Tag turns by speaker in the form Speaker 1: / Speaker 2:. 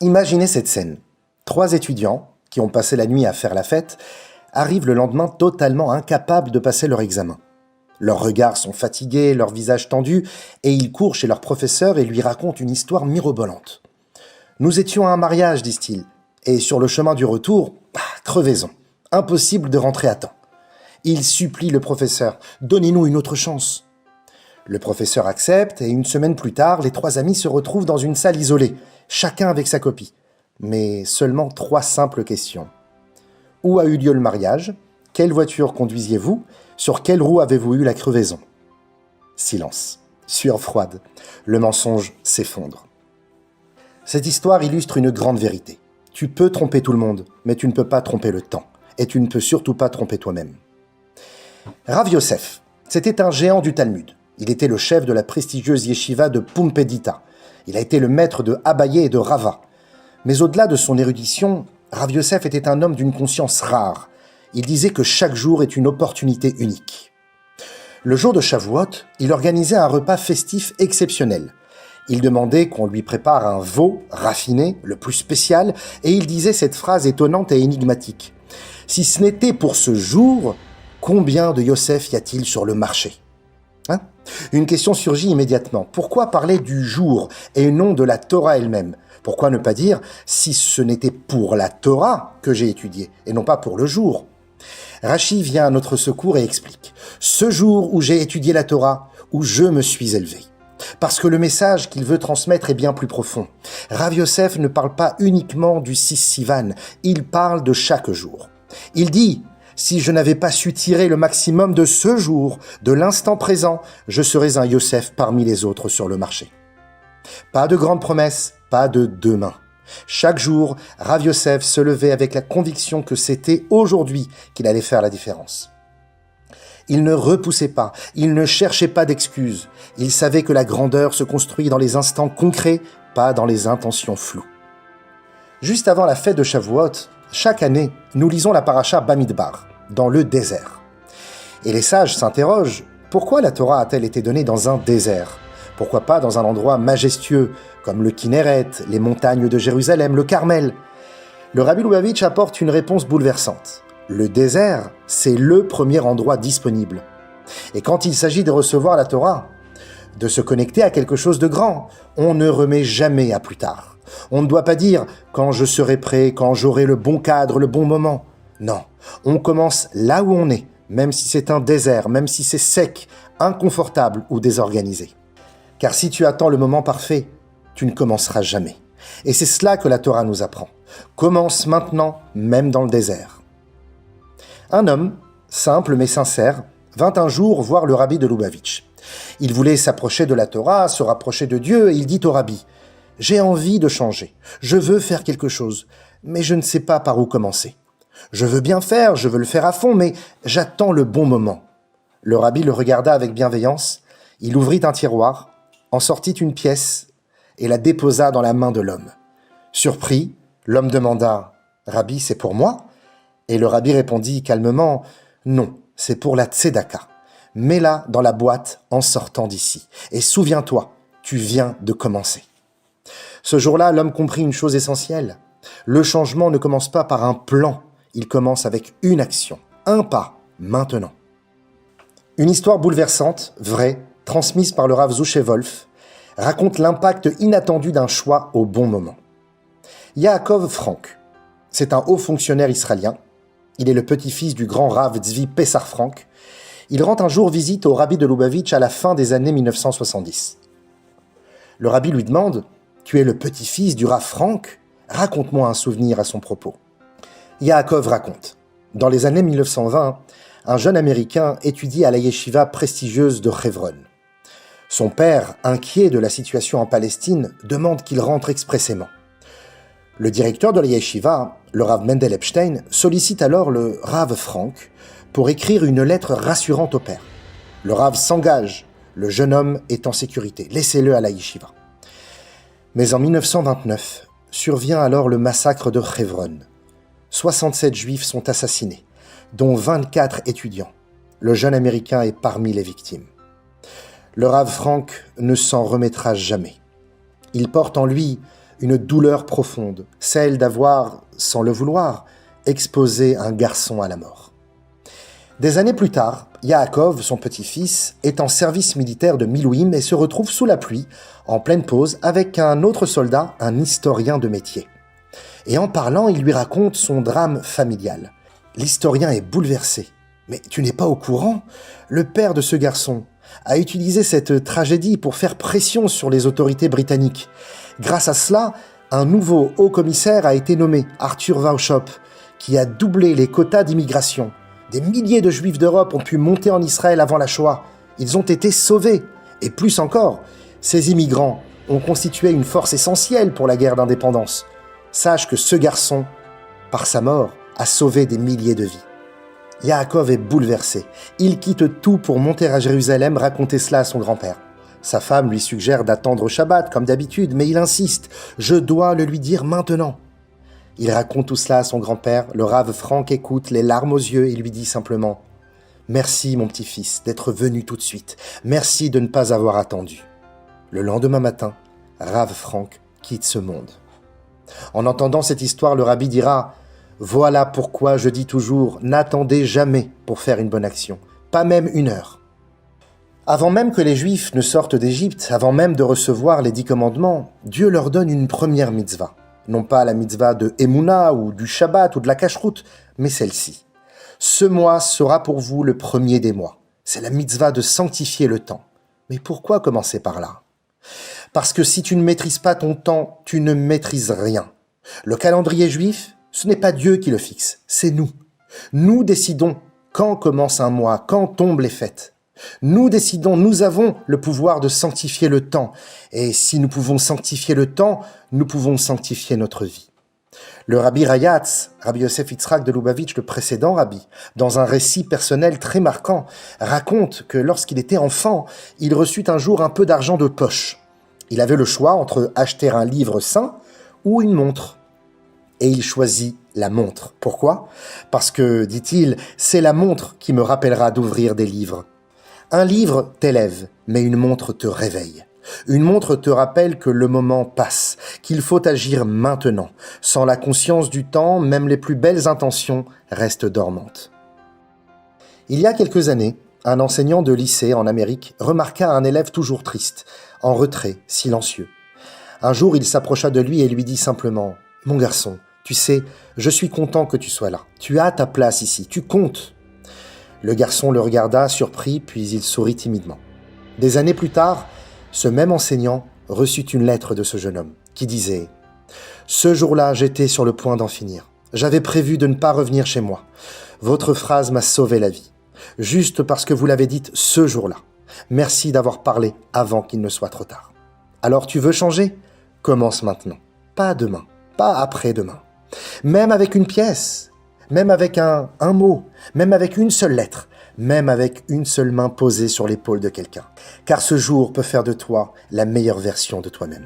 Speaker 1: Imaginez cette scène. 3 étudiants, qui ont passé la nuit à faire la fête, arrivent le lendemain totalement incapables de passer leur examen. Leurs regards sont fatigués, leurs visages tendus, et ils courent chez leur professeur et lui racontent une histoire mirobolante. « Nous étions à un mariage, disent-ils, et sur le chemin du retour, crevaison, impossible de rentrer à temps. » Ils supplient le professeur « Donnez-nous une autre chance !» Le professeur accepte, et une semaine plus tard, les 3 amis se retrouvent dans une salle isolée, chacun avec sa copie. Mais seulement 3 simples questions. Où a eu lieu le mariage? Quelle voiture conduisiez-vous? Sur quelle roue avez-vous eu la crevaison? Silence. Sueur froide. Le mensonge s'effondre. Cette histoire illustre une grande vérité. Tu peux tromper tout le monde, mais tu ne peux pas tromper le temps. Et tu ne peux surtout pas tromper toi-même. Rav Yosef, c'était un géant du Talmud. Il était le chef de la prestigieuse yeshiva de Pumbedita. Il a été le maître de Abaye et de Rava. Mais au-delà de son érudition, Rav Yosef était un homme d'une conscience rare. Il disait que chaque jour est une opportunité unique. Le jour de Shavuot, il organisait un repas festif exceptionnel. Il demandait qu'on lui prépare un veau raffiné, le plus spécial, et il disait cette phrase étonnante et énigmatique. « Si ce n'était pour ce jour, combien de Yosef y a-t-il sur le marché ?» Une question surgit immédiatement. Pourquoi parler du jour et non de la Torah elle-même? Pourquoi ne pas dire « si ce n'était pour la Torah que j'ai étudié et non pas pour le jour ?» Rashi vient à notre secours et explique « ce jour où j'ai étudié la Torah, où je me suis élevé ». Parce que le message qu'il veut transmettre est bien plus profond. Rav Yosef ne parle pas uniquement du 6 Sivan, il parle de chaque jour. Il dit « si je n'avais pas su tirer le maximum de ce jour, de l'instant présent, je serais un Yosef parmi les autres sur le marché. » Pas de grandes promesses, pas de demain. Chaque jour, Rav Yosef se levait avec la conviction que c'était aujourd'hui qu'il allait faire la différence. Il ne repoussait pas, il ne cherchait pas d'excuses. Il savait que la grandeur se construit dans les instants concrets, pas dans les intentions floues. Juste avant la fête de Shavuot, chaque année, nous lisons la paracha Bamidbar, dans le désert. Et les sages s'interrogent, pourquoi la Torah a-t-elle été donnée dans un désert? Pourquoi pas dans un endroit majestueux, comme le Kinneret, les montagnes de Jérusalem, le Carmel? Le Rabbi Lubavitch apporte une réponse bouleversante. Le désert, c'est le premier endroit disponible. Et quand il s'agit de recevoir la Torah, de se connecter à quelque chose de grand, on ne remet jamais à plus tard. On ne doit pas dire « quand je serai prêt, quand j'aurai le bon cadre, le bon moment ». Non, on commence là où on est, même si c'est un désert, même si c'est sec, inconfortable ou désorganisé. Car si tu attends le moment parfait, tu ne commenceras jamais. Et c'est cela que la Torah nous apprend. Commence maintenant, même dans le désert. Un homme, simple mais sincère, vint un jour voir le rabbi de Lubavitch. Il voulait s'approcher de la Torah, se rapprocher de Dieu, et il dit au rabbi « J'ai envie de changer, je veux faire quelque chose, mais je ne sais pas par où commencer. Je veux bien faire, je veux le faire à fond, mais j'attends le bon moment. » Le rabbi le regarda avec bienveillance, il ouvrit un tiroir, en sortit une pièce et la déposa dans la main de l'homme. Surpris, l'homme demanda « Rabbi, c'est pour moi ?» Et le rabbi répondit calmement « Non, c'est pour la tzedaka. Mets-la dans la boîte en sortant d'ici. Et souviens-toi, tu viens de commencer. » Ce jour-là, l'homme comprit une chose essentielle. Le changement ne commence pas par un plan, il commence avec une action, un pas, maintenant. Une histoire bouleversante, vraie, transmise par le Rav Zouché Wolf, raconte l'impact inattendu d'un choix au bon moment. Yaakov Frank, c'est un haut fonctionnaire israélien. Il est le petit-fils du grand Rav Tzvi Pessar Frank. Il rend un jour visite au rabbi de Lubavitch à la fin des années 1970. Le rabbi lui demande « Tu es le petit-fils du Rav Frank? Raconte-moi un souvenir à son propos. » Yaakov raconte « Dans les années 1920, un jeune Américain étudie à la yeshiva prestigieuse de Hebron. Son père, inquiet de la situation en Palestine, demande qu'il rentre expressément. Le directeur de la yeshiva, le Rav Mendel Epstein, sollicite alors le Rav Frank pour écrire une lettre rassurante au père. Le Rav s'engage, le jeune homme est en sécurité, laissez-le à la yeshiva. Mais en 1929, survient alors le massacre de Hebron. 67 juifs sont assassinés, dont 24 étudiants. Le jeune Américain est parmi les victimes. Le Rav Frank ne s'en remettra jamais. Il porte en lui une douleur profonde, celle d'avoir, sans le vouloir, exposé un garçon à la mort. Des années plus tard, Yaakov, son petit-fils, est en service militaire de Milouim et se retrouve sous la pluie, en pleine pause, avec un autre soldat, un historien de métier. Et en parlant, il lui raconte son drame familial. L'historien est bouleversé. « Mais tu n'es pas au courant ? Le père de ce garçon a utilisé cette tragédie pour faire pression sur les autorités britanniques. Grâce à cela, un nouveau haut-commissaire a été nommé, Arthur Weishaupt, qui a doublé les quotas d'immigration. Des milliers de Juifs d'Europe ont pu monter en Israël avant la Shoah. Ils ont été sauvés. Et plus encore, ces immigrants ont constitué une force essentielle pour la guerre d'indépendance. Sache que ce garçon, par sa mort, a sauvé des milliers de vies. » Yaakov est bouleversé. Il quitte tout pour monter à Jérusalem raconter cela à son grand-père. Sa femme lui suggère d'attendre Shabbat comme d'habitude, mais il insiste. « Je dois le lui dire maintenant. » Il raconte tout cela à son grand-père. Le Rav Frank écoute, les larmes aux yeux, et lui dit simplement « Merci, mon petit-fils, d'être venu tout de suite. Merci de ne pas avoir attendu. » Le lendemain matin, Rav Frank quitte ce monde. En entendant cette histoire, le rabbi dira « Voilà pourquoi je dis toujours, n'attendez jamais pour faire une bonne action, pas même 1 heure. » Avant même que les Juifs ne sortent d'Égypte, avant même de recevoir les 10 commandements, Dieu leur donne une première mitzvah. Non pas la mitzvah de Emouna ou du Shabbat ou de la Kashrut, mais celle-ci. Ce mois sera pour vous le premier des mois. C'est la mitzvah de sanctifier le temps. Mais pourquoi commencer par là ? Parce que si tu ne maîtrises pas ton temps, tu ne maîtrises rien. Le calendrier juif, ce n'est pas Dieu qui le fixe, c'est nous. Nous décidons quand commence un mois, quand tombent les fêtes. Nous décidons, nous avons le pouvoir de sanctifier le temps. Et si nous pouvons sanctifier le temps, nous pouvons sanctifier notre vie. Le rabbi Rayatz, Rabbi Yosef Yitzhak de Lubavitch, le précédent rabbi, dans un récit personnel très marquant, raconte que lorsqu'il était enfant, il reçut un jour un peu d'argent de poche. Il avait le choix entre acheter un livre saint ou une montre. Et il choisit la montre. Pourquoi ? Parce que, dit-il, c'est la montre qui me rappellera d'ouvrir des livres. Un livre t'élève, mais une montre te réveille. Une montre te rappelle que le moment passe, qu'il faut agir maintenant. Sans la conscience du temps, même les plus belles intentions restent dormantes. Il y a quelques années, un enseignant de lycée en Amérique remarqua un élève toujours triste, en retrait, silencieux. Un jour, il s'approcha de lui et lui dit simplement « Mon garçon, tu sais, je suis content que tu sois là. Tu as ta place ici, tu comptes. » Le garçon le regarda, surpris, puis il sourit timidement. Des années plus tard, ce même enseignant reçut une lettre de ce jeune homme qui disait « Ce jour-là, j'étais sur le point d'en finir. J'avais prévu de ne pas revenir chez moi. Votre phrase m'a sauvé la vie. Juste parce que vous l'avez dite ce jour-là. Merci d'avoir parlé avant qu'il ne soit trop tard. Alors tu veux changer ? Commence maintenant. Pas demain, pas après-demain. Même avec une pièce, même avec un mot, même avec une seule lettre, même avec une seule main posée sur l'épaule de quelqu'un. Car ce jour peut faire de toi la meilleure version de toi-même.